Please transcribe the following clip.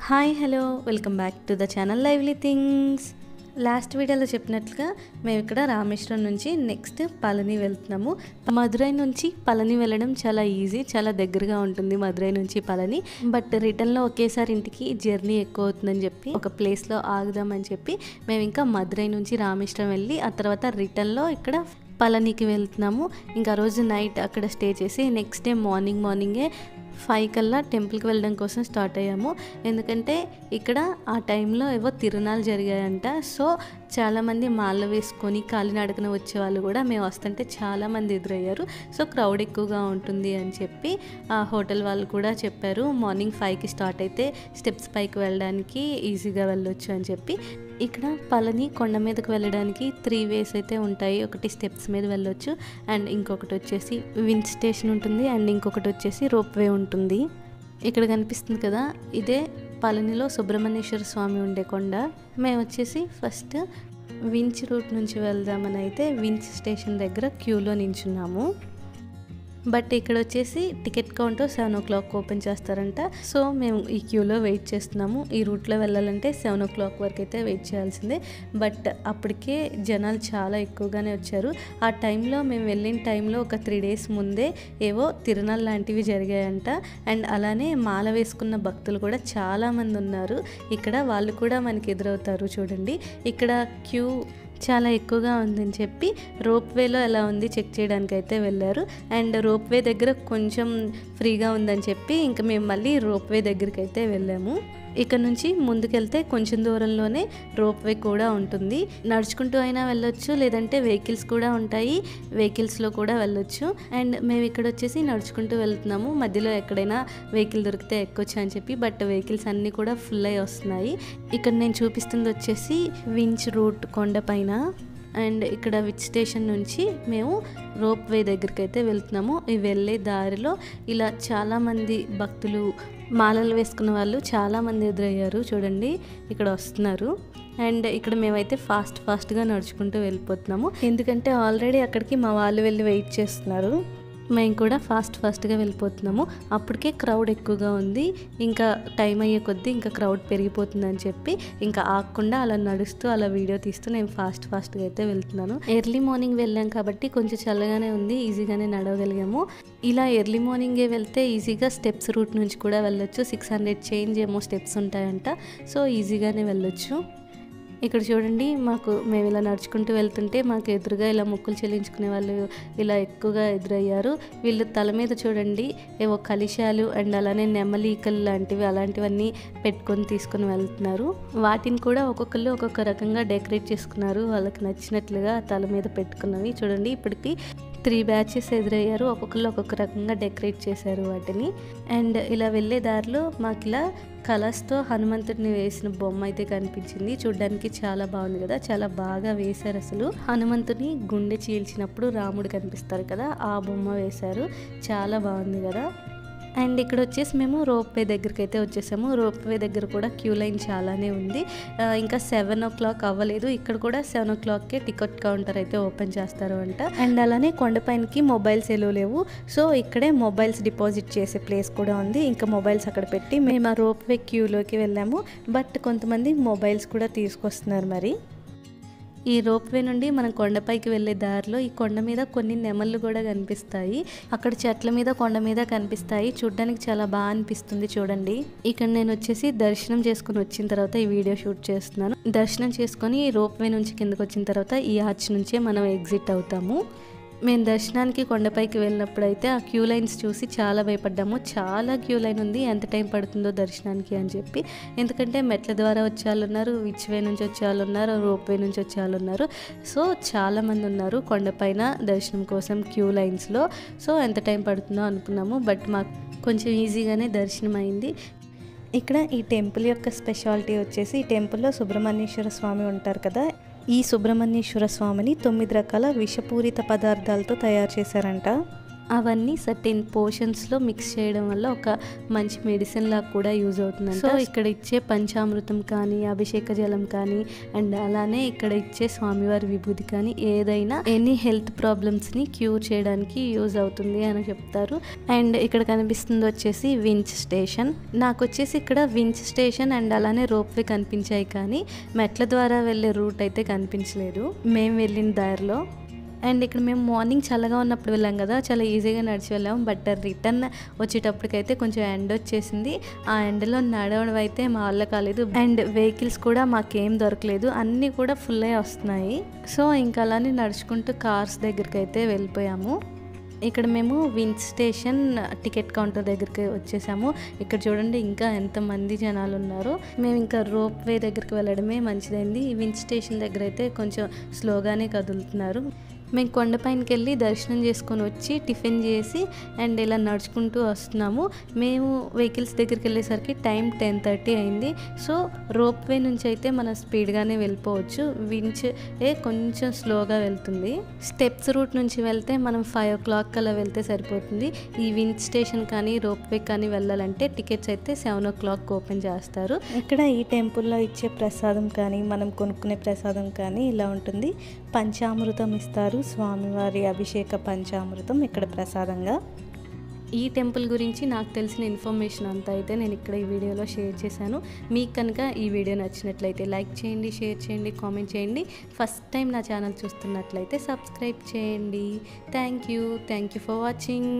Hi hello welcome back to the channel lively things. Last వీడియోలో చెప్పినట్లుగా మేము ఇక్కడ రామేశ్వరం నుంచి నెక్స్ట్ పళని వెళ్తున్నాము. మదురై నుంచి పళని వెళ్ళడం చాలా ఈజీ, చాలా దగ్గరగా ఉంటుంది మదురై నుంచి పళని. బట్ రిటర్న్లో ఒకేసారి ఇంటికి జర్నీ ఎక్కువ అవుతుందని చెప్పి ఒక ప్లేస్లో ఆగుదామని చెప్పి మేము ఇంకా మదురై నుంచి రామేశ్వరం వెళ్ళి ఆ తర్వాత రిటర్న్లో ఇక్కడ పళనికి వెళ్తున్నాము. ఇంకా రోజు నైట్ అక్కడ స్టే చేసి నెక్స్ట్ డే మార్నింగే 5 కల్లా టెంపుల్కి వెళ్ళడం కోసం స్టార్ట్ అయ్యాము. ఎందుకంటే ఇక్కడ ఆ టైంలో ఏవో తిరునాళ్ళు జరిగాయంట. సో చాలామంది మాల వేసుకొని కాలినడకన వచ్చేవాళ్ళు కూడా మేము వస్తుంటే చాలామంది ఎదురయ్యారు. సో క్రౌడ్ ఎక్కువగా ఉంటుంది అని చెప్పి ఆ హోటల్ వాళ్ళు కూడా చెప్పారు. మార్నింగ్ 5కి స్టార్ట్ అయితే స్టెప్స్ పైకి వెళ్ళడానికి ఈజీగా వెళ్ళొచ్చు అని చెప్పి. ఇక్కడ పళని కొండ మీదకి వెళ్ళడానికి 3 వేస్ అయితే ఉంటాయి. ఒకటి స్టెప్స్ మీద వెళ్ళొచ్చు, అండ్ ఇంకొకటి వచ్చేసి విండ్ స్టేషన్ ఉంటుంది, అండ్ ఇంకొకటి వచ్చేసి రోప్ వే ఉంటుంది. ఇక్కడ కనిపిస్తుంది కదా, ఇదే పళనిలో సుబ్రహ్మణ్యేశ్వర స్వామి ఉండే కొండ. మేము వచ్చేసి ఫస్ట్ వించ్ రూట్ నుంచి వెళ్దామని అయితే వించ్ స్టేషన్ దగ్గర క్యూలో నించున్నాము. బట్ ఇక్కడ వచ్చేసి టికెట్ కౌంటర్ 7 o'clock ఓపెన్ చేస్తారంట. సో మేము ఈ క్యూలో వెయిట్ చేస్తున్నాము. ఈ రూట్లో వెళ్ళాలంటే 7 o'clock వరకు అయితే వెయిట్ చేయాల్సిందే. బట్ అప్పటికే జనాలు చాలా ఎక్కువగానే వచ్చారు. ఆ టైంలో మేము వెళ్ళిన టైంలో ఒక 3 days ముందే ఏవో తిరునాళ్ళు లాంటివి జరిగాయంట. అండ్ అలానే మాల వేసుకున్న భక్తులు కూడా చాలామంది ఉన్నారు. ఇక్కడ వాళ్ళు కూడా మనకి ఎదురవుతారు. చూడండి, ఇక్కడ క్యూ చాలా ఎక్కువగా ఉందని చెప్పి రోప్ వేలో ఎలా ఉంది చెక్ చేయడానికి అయితే వెళ్ళారు. అండ్ రోప్ వే దగ్గర కొంచెం ఫ్రీగా ఉందని చెప్పి ఇంకా మేము మళ్ళీ రోప్ వే దగ్గరికి అయితే వెళ్ళాము. ఇక్కడ నుంచి ముందుకెళ్తే కొంచెం దూరంలోనే రోప్ వే కూడా ఉంటుంది. నడుచుకుంటూ అయినా వెళ్ళొచ్చు, లేదంటే వెహికల్స్ కూడా ఉంటాయి, వెహికల్స్లో కూడా వెళ్ళొచ్చు. అండ్ మేము ఇక్కడ వచ్చేసి నడుచుకుంటూ వెళ్తున్నాము. మధ్యలో ఎక్కడైనా వెహికల్ దొరికితే ఎక్కొచ్చు అని చెప్పి. బట్ వెహికల్స్ అన్నీ కూడా ఫుల్ అయి వస్తున్నాయి. ఇక్కడ నేను చూపిస్తుంది వచ్చేసి వించ్ రూట్ కొండపైన. అండ్ ఇక్కడ విచ్ స్టేషన్ నుంచి మేము రోప్ వే దగ్గరికి అయితే వెళ్తున్నాము. ఈ వెళ్ళే దారిలో ఇలా చాలామంది భక్తులు మాలలు వేసుకున్న వాళ్ళు చాలామంది ఎదురయ్యారు. చూడండి, ఇక్కడ వస్తున్నారు. అండ్ ఇక్కడ మేమైతే ఫాస్ట్గా నడుచుకుంటూ వెళ్ళిపోతున్నాము. ఎందుకంటే ఆల్రెడీ అక్కడికి మా వాళ్ళు వెళ్ళి వెయిట్ చేస్తున్నారు. మేము కూడా ఫాస్ట్గా వెళ్ళిపోతున్నాము. అప్పటికే క్రౌడ్ ఎక్కువగా ఉంది. ఇంకా టైం అయ్యే కొద్దీ ఇంకా క్రౌడ్ పెరిగిపోతుందని చెప్పి ఇంకా ఆగకుండా అలా నడుస్తూ అలా వీడియో తీస్తూ నేను ఫాస్ట్గా అయితే వెళ్తున్నాను. ఎర్లీ మార్నింగ్ వెళ్ళాం కాబట్టి కొంచెం చల్లగానే ఉంది, ఈజీగానే నడవగలిగాము. ఇలా ఎర్లీ మార్నింగే వెళ్తే ఈజీగా స్టెప్స్ రూట్ నుంచి కూడా వెళ్ళొచ్చు. 600 చేంజ్ ఏమో స్టెప్స్ ఉంటాయంట. సో ఈజీగానే వెళ్ళొచ్చు. ఇక్కడ చూడండి, మేము ఇలా నడుచుకుంటూ వెళ్తుంటే మాకు ఎదురుగా ఇలా మొక్కులు చెల్లించుకునే వాళ్ళు ఇలా ఎక్కువగా ఎదురయ్యారు. వీళ్ళు తల మీద చూడండి ఏవో కలశాలు అండ్ అలానే నెమలీకలు లాంటివి అలాంటివన్నీ పెట్టుకొని తీసుకొని వెళ్తున్నారు. వాటిని కూడా ఒక్కొక్కళ్ళు ఒక్కొక్క రకంగా డెకరేట్ చేసుకున్నారు, వాళ్ళకి నచ్చినట్లుగా తల మీద పెట్టుకున్నవి. చూడండి, ఇప్పటికి 3 batches ఎదురయ్యారు. ఒక్కొక్కళ్ళు ఒక్కొక్క రకంగా డెకరేట్ చేశారు వాటిని. అండ్ ఇలా వెళ్ళే దారిలో మాకు ఇలా కలర్స్తో హనుమంతుడిని వేసిన బొమ్మ అయితే కనిపించింది. చూడ్డానికి చాలా బాగుంది కదా, చాలా బాగా వేశారు. అసలు హనుమంతుని గుండె చీల్చినప్పుడు రాముడు కనిపిస్తారు కదా, ఆ బొమ్మ వేశారు. చాలా బాగుంది కదా. అండ్ ఇక్కడ వచ్చేసి మేము రోప్ వే దగ్గరికి అయితే వచ్చేసాము. రోప్ వే దగ్గర కూడా క్యూ లైన్ చాలానే ఉంది. ఇంకా 7 o'clock అవ్వలేదు. ఇక్కడ కూడా 7 o'clockకే టికెట్ కౌంటర్ అయితే ఓపెన్ చేస్తారు అంట. అండ్ అలానే కొండపైనకి మొబైల్స్ ఎలో లేవు. సో ఇక్కడే మొబైల్స్ డిపాజిట్ చేసే ప్లేస్ కూడా ఉంది. ఇంకా మొబైల్స్ అక్కడ పెట్టి మేము ఆ రోప్ వే క్యూలోకి వెళ్ళాము. బట్ కొంతమంది మొబైల్స్ కూడా తీసుకొస్తున్నారు. మరి ఈ రోప్ వే నుండి మనం కొండపైకి వెళ్ళే దారిలో ఈ కొండ మీద కొన్ని నెమళ్ళు కూడా కనిపిస్తాయి. అక్కడ చెట్ల మీద కొండ మీద కనిపిస్తాయి. చూడడానికి చాలా బాగా అనిపిస్తుంది. చూడండి, ఇక్కడ నేను వచ్చేసి దర్శనం చేసుకుని వచ్చిన తర్వాత ఈ వీడియో షూట్ చేస్తున్నాను. దర్శనం చేసుకొని రోప్ వే నుంచి కిందకు వచ్చిన తర్వాత ఈ ఆర్చ్ నుంచే మనం ఎగ్జిట్ అవుతాము. మేము దర్శనానికి కొండపైకి వెళ్ళినప్పుడు అయితే ఆ క్యూ లైన్స్ చూసి చాలా భయపడ్డాము. చాలా క్యూ లైన్ ఉంది, ఎంత టైం పడుతుందో దర్శనానికి అని చెప్పి. ఎందుకంటే మెట్ల ద్వారా వచ్చే వాళ్ళు ఉన్నారు, విచ్ వే నుంచి వచ్చే వాళ్ళు ఉన్నారు, రోప్ వే నుంచి వచ్చే వాళ్ళు ఉన్నారు. సో చాలామంది ఉన్నారు కొండపైన దర్శనం కోసం క్యూ లైన్స్లో. సో ఎంత టైం పడుతుందో అనుకున్నాము. బట్ మాకు కొంచెం ఈజీగానే దర్శనం అయింది. ఇక్కడ ఈ టెంపుల్ యొక్క స్పెషాలిటీ వచ్చేసి ఈ టెంపుల్లో సుబ్రహ్మణ్యేశ్వర స్వామి ఉంటారు కదా, ఈ సుబ్రహ్మణ్యేశ్వర స్వామిని 9 రకాల విషపూరిత పదార్థాలతో తయారు చేశారంట. అవన్నీ సర్టెన్ పోర్షన్స్లో మిక్స్ చేయడం వల్ల ఒక మంచి మెడిసిన్ లాగా కూడా యూజ్ అవుతుందంట. సో ఇక్కడ ఇచ్చే పంచామృతం కానీ అభిషేక జలం కానీ అండ్ అలానే ఇక్కడ ఇచ్చే స్వామివారి విభూతి కానీ ఏదైనా ఎనీ హెల్త్ ప్రాబ్లమ్స్ని క్యూర్ చేయడానికి యూజ్ అవుతుంది అని చెప్తారు. అండ్ ఇక్కడ కనిపిస్తుంది వచ్చేసి వించ్ స్టేషన్. నాకు వచ్చేసి ఇక్కడ వించ్ స్టేషన్ అండ్ అలానే రోప్వే కనిపించాయి కానీ మెట్ల ద్వారా వెళ్ళే రూట్ అయితే కనిపించలేదు మేము వెళ్ళిన దారిలో. అండ్ ఇక్కడ మేము మార్నింగ్ చల్లగా ఉన్నప్పుడు వెళ్ళాం కదా, చాలా ఈజీగా నడిచి వెళ్ళాము. బట్ రిటర్న్ వచ్చేటప్పటికైతే కొంచెం ఎండ వచ్చేసింది. ఆ ఎండలో నడవడం అయితే మా వల్ల కాలేదు. అండ్ వెహికల్స్ కూడా మాకేం దొరకలేదు, అన్నీ కూడా ఫుల్ అయ్యి వస్తున్నాయి. సో ఇంకా అలానే నడుచుకుంటూ కార్స్ దగ్గరికి అయితే వెళ్ళిపోయాము. ఇక్కడ మేము వించ్ స్టేషన్ టికెట్ కౌంటర్ దగ్గరికి వచ్చేసాము. ఇక్కడ చూడండి ఇంకా ఎంతమంది జనాలు ఉన్నారో. మేము ఇంకా రోప్ వే దగ్గరికి వెళ్ళడమే మంచిదైంది. ఈ వించ్ స్టేషన్ దగ్గర అయితే కొంచెం స్లోగానే కదులుతున్నారు. మేము కొండపైనకి వెళ్ళి దర్శనం చేసుకొని వచ్చి టిఫిన్ చేసి అండ్ ఇలా నడుచుకుంటూ వస్తున్నాము. మేము వెహికల్స్ దగ్గరికి వెళ్ళేసరికి టైం 10:30 అయింది. సో రోప్ వే నుంచి అయితే మనం స్పీడ్గానే వెళ్ళిపోవచ్చు. వించ్ కొంచెం స్లోగా వెళ్తుంది. స్టెప్స్ రూట్ నుంచి వెళ్తే మనం 5 o'clock అలా వెళ్తే సరిపోతుంది. ఈ వించ్ స్టేషన్ కానీ రోప్ వే కానీ వెళ్ళాలంటే టికెట్స్ అయితే 7 o'clock ఓపెన్ చేస్తారు. ఇక్కడ ఈ టెంపుల్లో ఇచ్చే ప్రసాదం కానీ మనం కొనుక్కునే ప్రసాదం కానీ ఇలా ఉంటుంది. పంచామృతం ఇస్తారు, స్వామివారి అభిషేక పంచామృతం ఇక్కడ ప్రసాదంగా. ఈ టెంపుల్ గురించి నాకు తెలిసిన ఇన్ఫర్మేషన్ అంతా అయితే నేను ఇక్కడ ఈ వీడియోలో షేర్ చేశాను. మీకు కనుక ఈ వీడియో నచ్చినట్లయితే లైక్ చేయండి, షేర్ చేయండి, కామెంట్ చేయండి. ఫస్ట్ టైం నా ఛానల్ చూస్తున్నట్లయితే సబ్స్క్రైబ్ చేయండి. Thank you for watching.